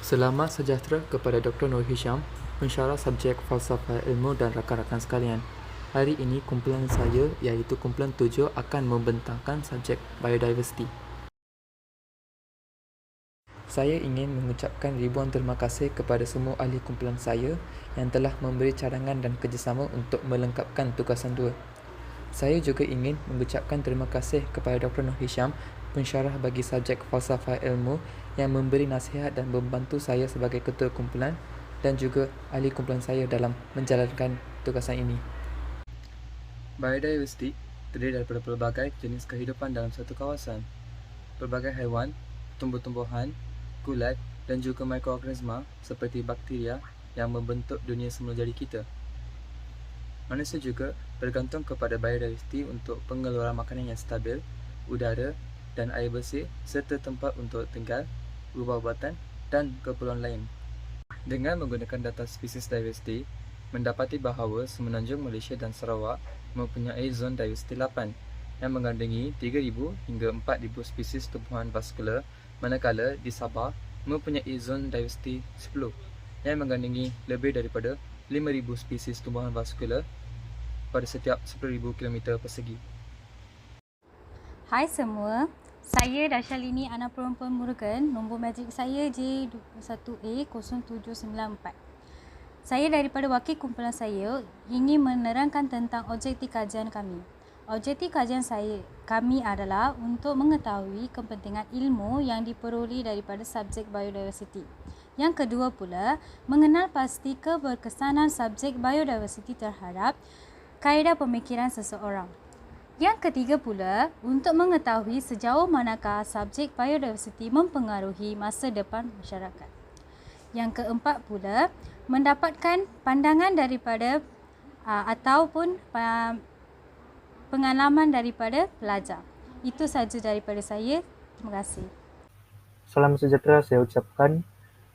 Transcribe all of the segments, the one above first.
Selamat sejahtera kepada Dr. Nur Hisham, pensyarah subjek falsafah ilmu dan rakan-rakan sekalian. Hari ini kumpulan saya iaitu kumpulan 7 akan membentangkan subjek biodiversity. Saya ingin mengucapkan ribuan terima kasih kepada semua ahli kumpulan saya yang telah memberi cadangan dan kerjasama untuk melengkapkan tugasan 2. Saya juga ingin mengucapkan terima kasih kepada Dr. Nur Hisham, pensyarah bagi subjek falsafah ilmu yang memberi nasihat dan membantu saya sebagai ketua kumpulan dan juga ahli kumpulan saya dalam menjalankan tugasan ini. Biodiversity terdiri daripada pelbagai jenis kehidupan dalam satu kawasan. Pelbagai haiwan, tumbuh-tumbuhan, kulat dan juga mikroorganisma seperti bakteria yang membentuk dunia semula jadi kita. Manusia juga bergantung kepada biodiversity untuk pengeluaran makanan yang stabil, udara dan air bersih serta tempat untuk tinggal, ubat-ubatan dan keperluan lain. Dengan menggunakan data spesies diversity, mendapati bahawa Semenanjung Malaysia dan Sarawak mempunyai zon diversity 8 yang mengandungi 3,000 hingga 4,000 spesies tumbuhan vaskular, manakala di Sabah mempunyai zon diversity 10 yang mengandungi lebih daripada 5,000 spesies tumbuhan vaskular pada setiap 10,000 km persegi. Hai semua, saya Dashalini Ana Perempuan Murugan, nombor matrik saya J1A0794. Saya daripada wakil kumpulan saya ingin menerangkan tentang objektif kajian kami. Objektif kajian kami adalah untuk mengetahui kepentingan ilmu yang diperoleh daripada subjek biodiversity. Yang kedua pula, mengenal pasti keberkesanan subjek biodiversity terhadap kaedah pemikiran seseorang. Yang ketiga pula, untuk mengetahui sejauh manakah subjek biodiversity mempengaruhi masa depan masyarakat. Yang keempat pula, mendapatkan pandangan daripada ataupun pengalaman daripada pelajar. Itu sahaja daripada saya. Terima kasih. Salam sejahtera saya ucapkan.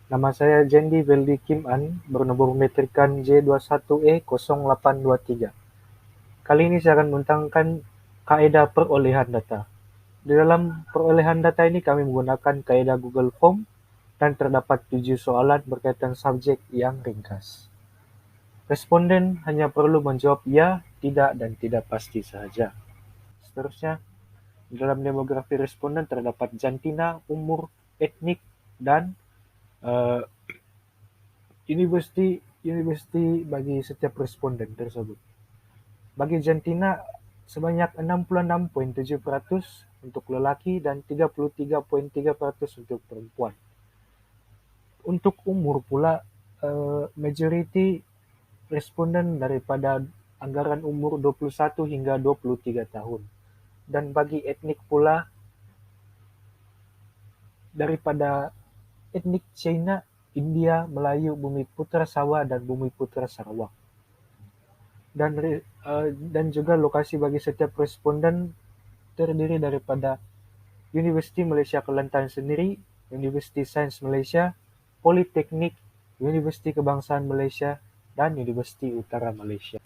Nama saya Jendi Veldi Kim An, bernomor metrikan J21A0823. Kali ini saya akan membentangkan kaedah perolehan data. Di dalam perolehan data ini kami menggunakan kaedah Google Form dan terdapat 7 soalan berkaitan subjek yang ringkas. Responden hanya perlu menjawab ya, tidak, dan tidak pasti sahaja. Seterusnya, di dalam demografi responden terdapat jantina, umur, etnik, dan universiti bagi setiap responden tersebut. Bagi jantina sebanyak 66.7% untuk lelaki dan 33.3% untuk perempuan. Untuk umur pula, majoriti responden daripada anggaran umur 21 hingga 23 tahun. Dan bagi etnik pula, daripada etnik China, India, Melayu, Bumiputra Sawa, dan Bumiputra Sarawak. Dan juga lokasi bagi setiap responden terdiri daripada Universiti Malaysia Kelantan sendiri, Universiti Sains Malaysia, Politeknik, Universiti Kebangsaan Malaysia, dan Universiti Utara Malaysia.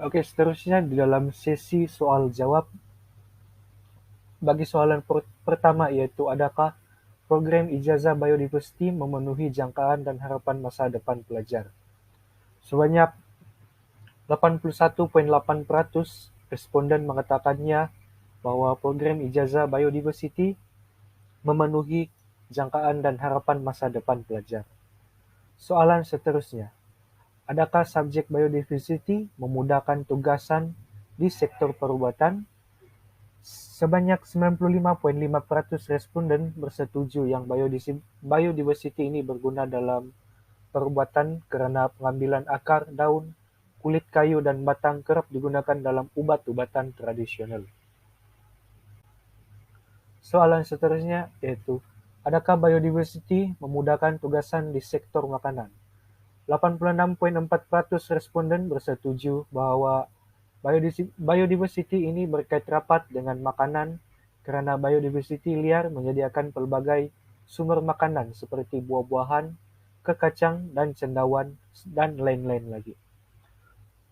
Okey, seterusnya di dalam sesi soal jawab, bagi soalan pertama iaitu adakah program ijazah biodiversity memenuhi jangkaan dan harapan masa depan pelajar? Sebanyak 81.8% responden mengatakannya bahawa program ijazah biodiversity memenuhi jangkaan dan harapan masa depan pelajar. Soalan seterusnya, adakah subjek biodiversity memudahkan tugasan di sektor perubatan? Sebanyak 95.5% responden bersetuju yang biodiversity ini berguna dalam perubatan kerana pengambilan akar, daun, kulit kayu dan batang kerap digunakan dalam ubat-ubatan tradisional. Soalan seterusnya iaitu, adakah biodiversity memudahkan tugasan di sektor makanan? 86.4% responden bersetuju bahawa biodiversity ini berkait rapat dengan makanan kerana biodiversity liar menyediakan pelbagai sumber makanan seperti buah-buahan, kekacang dan cendawan dan lain-lain lagi.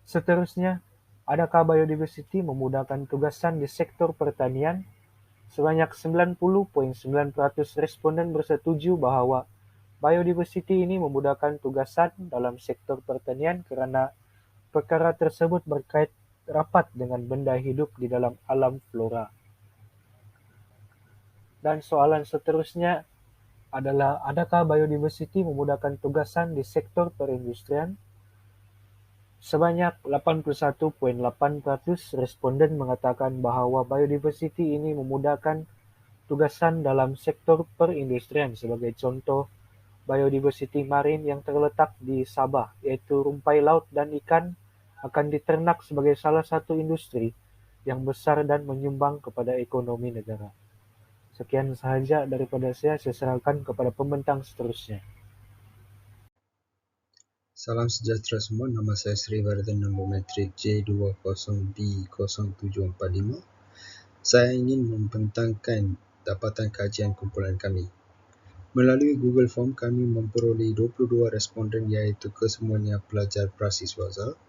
Seterusnya, adakah biodiversity memudahkan tugasan di sektor pertanian? Sebanyak 90.9% responden bersetuju bahawa Biodiversity ini memudahkan tugasan dalam sektor pertanian kerana perkara tersebut berkait rapat dengan benda hidup di dalam alam flora. Dan soalan seterusnya adalah, adakah biodiversity memudahkan tugasan di sektor perindustrian? Sebanyak 81.8% responden mengatakan bahawa biodiversity ini memudahkan tugasan dalam sektor perindustrian. Sebagai contoh, biodiversity marin yang terletak di Sabah, iaitu rumpai laut dan ikan, akan diternak sebagai salah satu industri yang besar dan menyumbang kepada ekonomi negara. Sekian sahaja daripada saya serahkan kepada pembentang seterusnya. Salam sejahtera semua, nama saya Sri Vardhan nombor matrik J20B0745. Saya ingin membentangkan dapatan kajian kumpulan kami. Melalui Google Form, kami memperoleh 22 responden iaitu kesemuanya pelajar prasiswaza.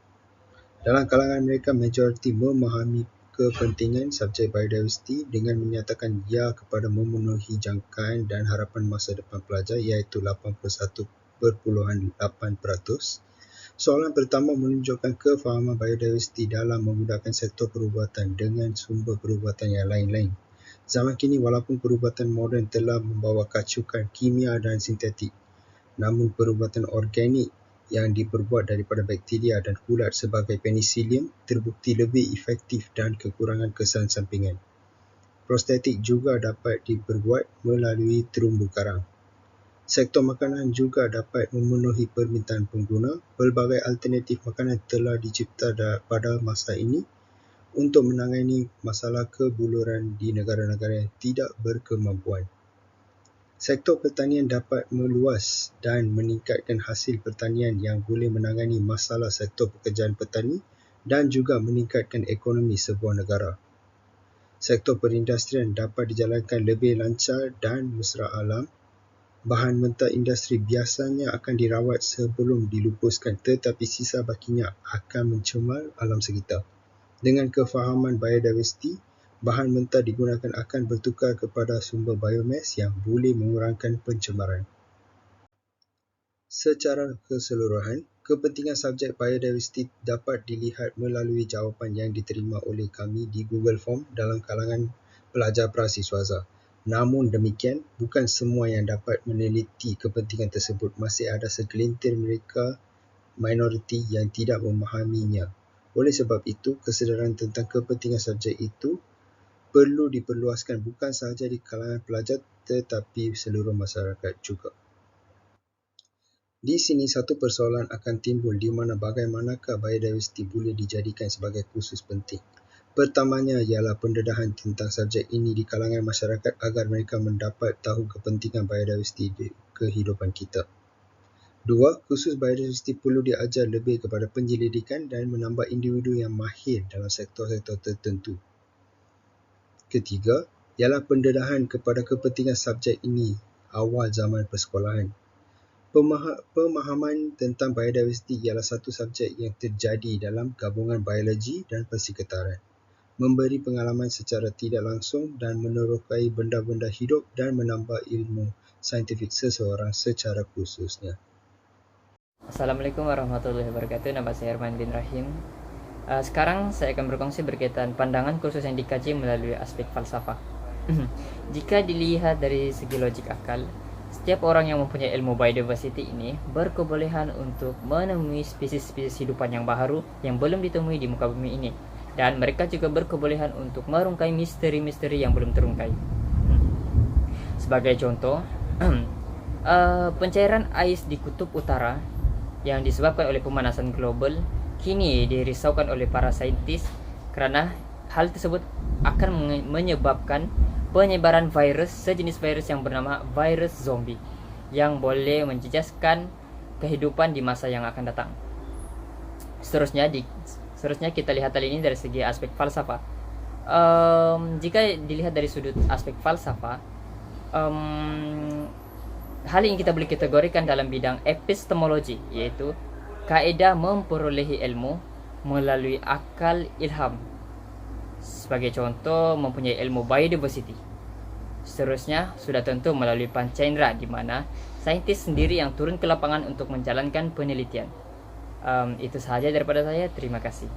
Dalam kalangan mereka, majoriti memahami kepentingan subjek biodiversity dengan menyatakan ya kepada memenuhi jangkaan dan harapan masa depan pelajar iaitu 81.8%. Soalan pertama menunjukkan kefahaman biodiversity dalam memudahkan sektor perubatan dengan sumber perubatan yang lain-lain. Zaman kini, walaupun perubatan moden telah membawa kacukan kimia dan sintetik, namun perubatan organik yang diperbuat daripada bakteria dan kulat sebagai penicillium terbukti lebih efektif dan kekurangan kesan sampingan. Prostetik juga dapat diperbuat melalui terumbu karang. Sektor makanan juga dapat memenuhi permintaan pengguna. Pelbagai alternatif makanan telah dicipta pada masa ini untuk menangani masalah kebuluran di negara-negara yang tidak berkemampuan. Sektor pertanian dapat meluas dan meningkatkan hasil pertanian yang boleh menangani masalah sektor pekerjaan petani dan juga meningkatkan ekonomi sebuah negara. Sektor perindustrian dapat dijalankan lebih lancar dan mesra alam. Bahan mentah industri biasanya akan dirawat sebelum dilupuskan, tetapi sisa bakinya akan mencemar alam sekitar. Dengan kefahaman biodiversity, bahan mentah digunakan akan bertukar kepada sumber biomass yang boleh mengurangkan pencemaran. Secara keseluruhan, kepentingan subjek biodiversity dapat dilihat melalui jawapan yang diterima oleh kami di Google Form dalam kalangan pelajar prasiswaza. Namun demikian, bukan semua yang dapat meneliti kepentingan tersebut. Masih ada segelintir mereka minoriti yang tidak memahaminya. Oleh sebab itu, kesedaran tentang kepentingan subjek itu perlu diperluaskan bukan sahaja di kalangan pelajar tetapi seluruh masyarakat juga. Di sini satu persoalan akan timbul di mana bagaimanakah biodiversity boleh dijadikan sebagai kursus penting. Pertamanya ialah pendedahan tentang subjek ini di kalangan masyarakat agar mereka mendapat tahu kepentingan biodiversity di kehidupan kita. Dua, kursus biodiversity perlu diajar lebih kepada penyelidikan dan menambah individu yang mahir dalam sektor-sektor tertentu. Ketiga, ialah pendedahan kepada kepentingan subjek ini awal zaman persekolahan. Pemahaman tentang biodiversity ialah satu subjek yang terjadi dalam gabungan biologi dan persekitaran. Memberi pengalaman secara tidak langsung dan menerokai benda-benda hidup dan menambah ilmu saintifik seseorang secara khususnya. Assalamualaikum warahmatullahi wabarakatuh. Nama saya Herman bin Rahim. Sekarang saya akan berkongsi berkaitan pandangan khusus yang dikaji melalui aspek falsafah. Jika dilihat dari segi logik akal, setiap orang yang mempunyai ilmu biodiversity ini berkebolehan untuk menemui spesies-spesies hidupan yang baru yang belum ditemui di muka bumi ini. Dan mereka juga berkebolehan untuk merungkai misteri-misteri yang belum terungkai. Sebagai contoh, pencairan ais di kutub utara yang disebabkan oleh pemanasan global kini dirisaukan oleh para saintis kerana hal tersebut akan menyebabkan penyebaran virus, sejenis virus yang bernama virus zombie yang boleh menjejaskan kehidupan di masa yang akan datang. Seterusnya kita lihat hal ini dari segi aspek falsafah. Jika dilihat dari sudut aspek falsafah, hal ini kita boleh kategorikan dalam bidang epistemologi, iaitu kaedah memperolehi ilmu melalui akal ilham. Sebagai contoh, mempunyai ilmu biodiversity. Seterusnya, sudah tentu melalui panca indera, di mana saintis sendiri yang turun ke lapangan untuk menjalankan penelitian. Itu sahaja daripada saya. Terima kasih.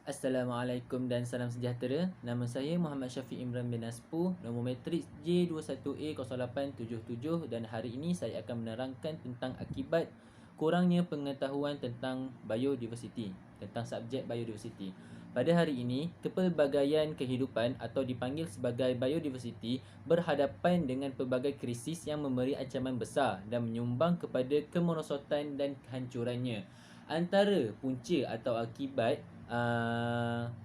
Assalamualaikum dan salam sejahtera. Nama saya Muhammad Syafiq Imran bin Aspu, nombor matriks J21A0877, dan hari ini saya akan menerangkan tentang akibat kurangnya pengetahuan tentang biodiversiti, tentang subjek biodiversiti. Pada hari ini, kepelbagaian kehidupan atau dipanggil sebagai biodiversiti berhadapan dengan pelbagai krisis yang memberi ancaman besar dan menyumbang kepada kemerosotan dan kehancurannya. Antara punca atau akibat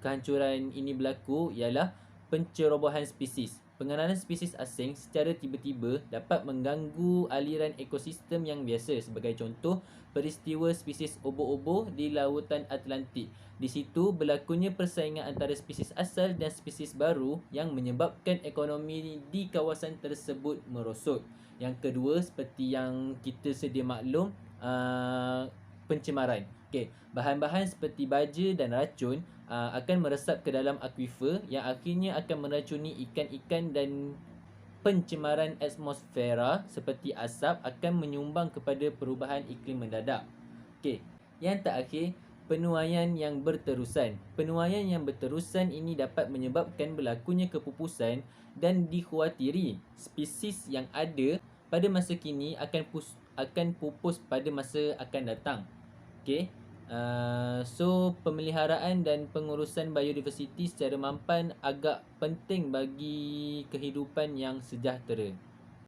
kehancuran ini berlaku ialah pencerobohan spesies. Pengenalan spesies asing secara tiba-tiba dapat mengganggu aliran ekosistem yang biasa. Sebagai contoh, peristiwa spesies obo-obo di lautan Atlantik. Di situ berlakunya persaingan antara spesies asal dan spesies baru yang menyebabkan ekonomi di kawasan tersebut merosot. Yang kedua, seperti yang kita sedia maklum, pencemaran. Bahan-bahan seperti baja dan racun akan meresap ke dalam akuifer yang akhirnya akan meracuni ikan-ikan, dan pencemaran atmosfera seperti asap akan menyumbang kepada perubahan iklim mendadak. Yang terakhir, penuaian yang berterusan. Penuaian yang berterusan ini dapat menyebabkan berlakunya kepupusan dan dikhawatiri spesies yang ada pada masa kini akan pupus pada masa akan datang. So pemeliharaan dan pengurusan biodiversiti secara mampan agak penting bagi kehidupan yang sejahtera.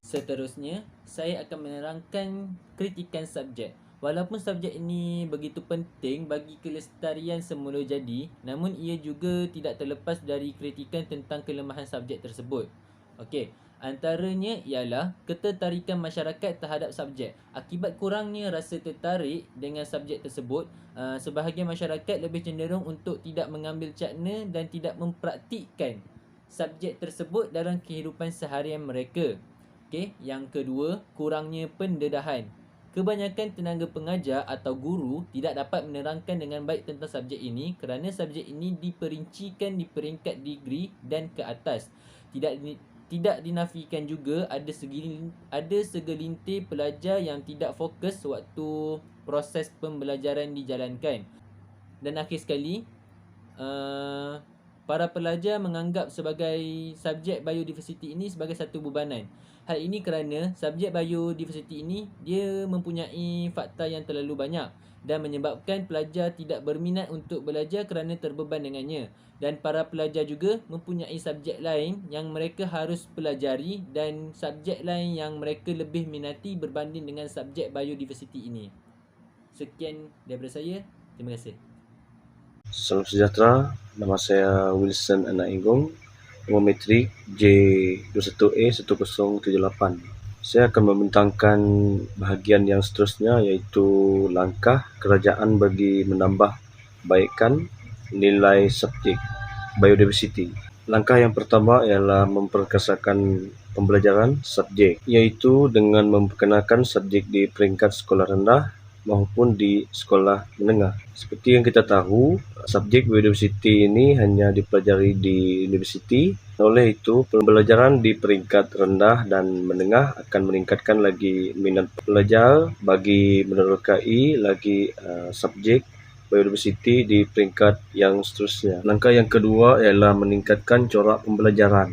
Seterusnya, saya akan menerangkan kritikan subjek. Walaupun subjek ini begitu penting bagi kelestarian semula jadi, namun ia juga tidak terlepas dari kritikan tentang kelemahan subjek tersebut. Antaranya ialah ketertarikan masyarakat terhadap subjek. Akibat kurangnya rasa tertarik dengan subjek tersebut, sebahagian masyarakat lebih cenderung untuk tidak mengambil cakna dan tidak mempraktikkan subjek tersebut dalam kehidupan seharian mereka. Yang kedua, kurangnya pendedahan. Kebanyakan tenaga pengajar atau guru tidak dapat menerangkan dengan baik tentang subjek ini kerana subjek ini diperincikan di peringkat degree dan ke atas. Tidak dinafikan juga ada segelintir pelajar yang tidak fokus waktu proses pembelajaran dijalankan. Dan akhir sekali, para pelajar menganggap sebagai subjek biodiversiti ini sebagai satu bebanan. Hal ini kerana subjek biodiversiti ini dia mempunyai fakta yang terlalu banyak dan menyebabkan pelajar tidak berminat untuk belajar kerana terbeban dengannya. Dan para pelajar juga mempunyai subjek lain yang mereka harus pelajari dan subjek lain yang mereka lebih minati berbanding dengan subjek biodiversiti ini. Sekian daripada saya. Terima kasih. Salam sejahtera. Nama saya Wilson Anak Inggung, nombor matrik J21A1078. Saya akan membentangkan bahagian yang seterusnya, iaitu langkah kerajaan bagi menambah baikkan nilai subjek biodiversiti. Langkah yang pertama ialah memperkasakan pembelajaran subjek, iaitu dengan memperkenalkan subjek di peringkat sekolah rendah maupun di sekolah menengah. Seperti yang kita tahu, subjek biodiversiti ini hanya dipelajari di universiti. Oleh itu, pembelajaran di peringkat rendah dan menengah akan meningkatkan lagi minat pelajar bagi menerokai lagi subjek biodiversiti di peringkat yang seterusnya. Langkah yang kedua ialah meningkatkan corak pembelajaran.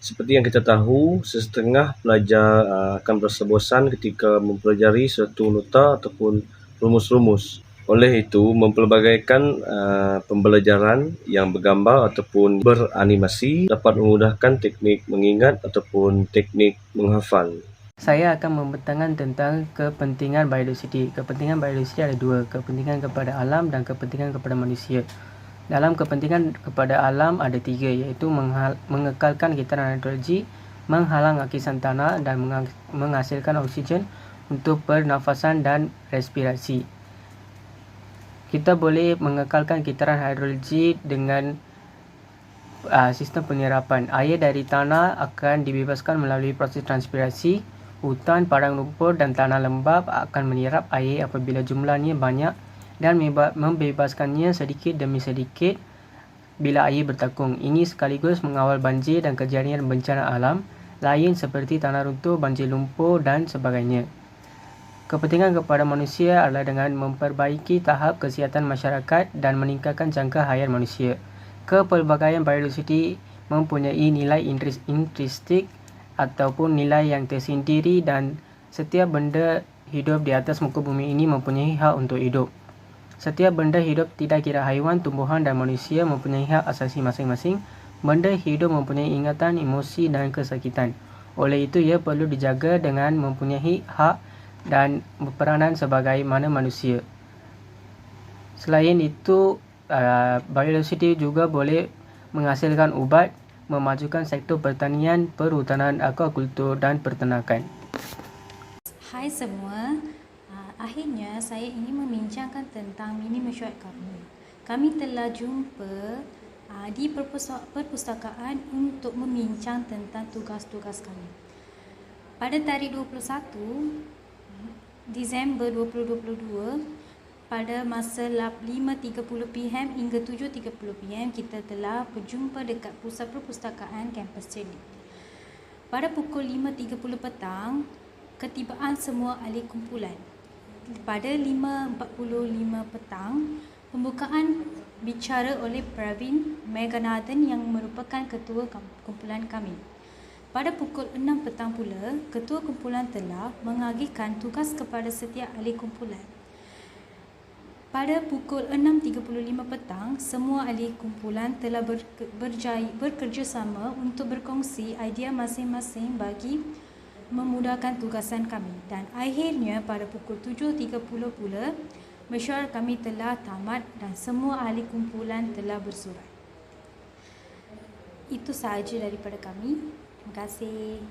Seperti yang kita tahu, setengah pelajar akan berasa bosan ketika mempelajari suatu nota ataupun rumus-rumus. Oleh itu, mempelbagaikan pembelajaran yang bergambar ataupun beranimasi dapat memudahkan teknik mengingat ataupun teknik menghafal. Saya akan membentangkan tentang kepentingan biodiversiti. Kepentingan biodiversiti ada dua, kepentingan kepada alam dan kepentingan kepada manusia. Dalam kepentingan kepada alam ada tiga, iaitu mengekalkan getaran hidrologi, menghalang akisan tanah dan menghasilkan oksigen untuk pernafasan dan respirasi. Kita boleh mengekalkan getaran hidrologi dengan sistem penyerapan. Air dari tanah akan dibebaskan melalui proses transpirasi. Hutan, padang lumpur dan tanah lembap akan menyerap air apabila jumlahnya banyak dan membebaskannya sedikit demi sedikit bila air bertakung. Ini sekaligus mengawal banjir dan kejadian bencana alam lain seperti tanah runtuh, banjir lumpur dan sebagainya. Kepentingan kepada manusia adalah dengan memperbaiki tahap kesihatan masyarakat dan meningkatkan jangka hayat manusia. Kepelbagaian biodiversiti mempunyai nilai intrinsik ataupun nilai yang tersendiri dan setiap benda hidup di atas muka bumi ini mempunyai hak untuk hidup. Setiap benda hidup, tidak kira haiwan, tumbuhan dan manusia, mempunyai hak asasi masing-masing. Benda hidup mempunyai ingatan, emosi dan kesakitan. Oleh itu, ia perlu dijaga dengan mempunyai hak dan berperanan sebagaimana manusia. Selain itu, biodiversiti juga boleh menghasilkan ubat, memajukan sektor pertanian, perhutanan, aquakultur dan peternakan. Hai semua, akhirnya saya ingin membincangkan tentang mini mesyuarat kami. Kami telah jumpa di perpustakaan untuk membincang tentang tugas-tugas kami. Pada tarikh 21 Disember 2022, pada masa 5.30 PM hingga 7.30 PM, kita telah berjumpa dekat pusat perpustakaan kampus Celik. Pada pukul 5.30 petang, ketibaan semua ahli kumpulan. Pada 5.45 petang, pembukaan bicara oleh Pravin Meganathan yang merupakan ketua kumpulan kami. Pada pukul 6 petang pula, ketua kumpulan telah mengagihkan tugas kepada setiap ahli kumpulan. Pada pukul 6.35 petang, semua ahli kumpulan telah bekerjasama untuk berkongsi idea masing-masing bagi memudahkan tugasan kami. Dan akhirnya pada pukul 7.30 pula, mesyuarat kami telah tamat dan semua ahli kumpulan telah bersurat. Itu sahaja daripada kami. Terima kasih.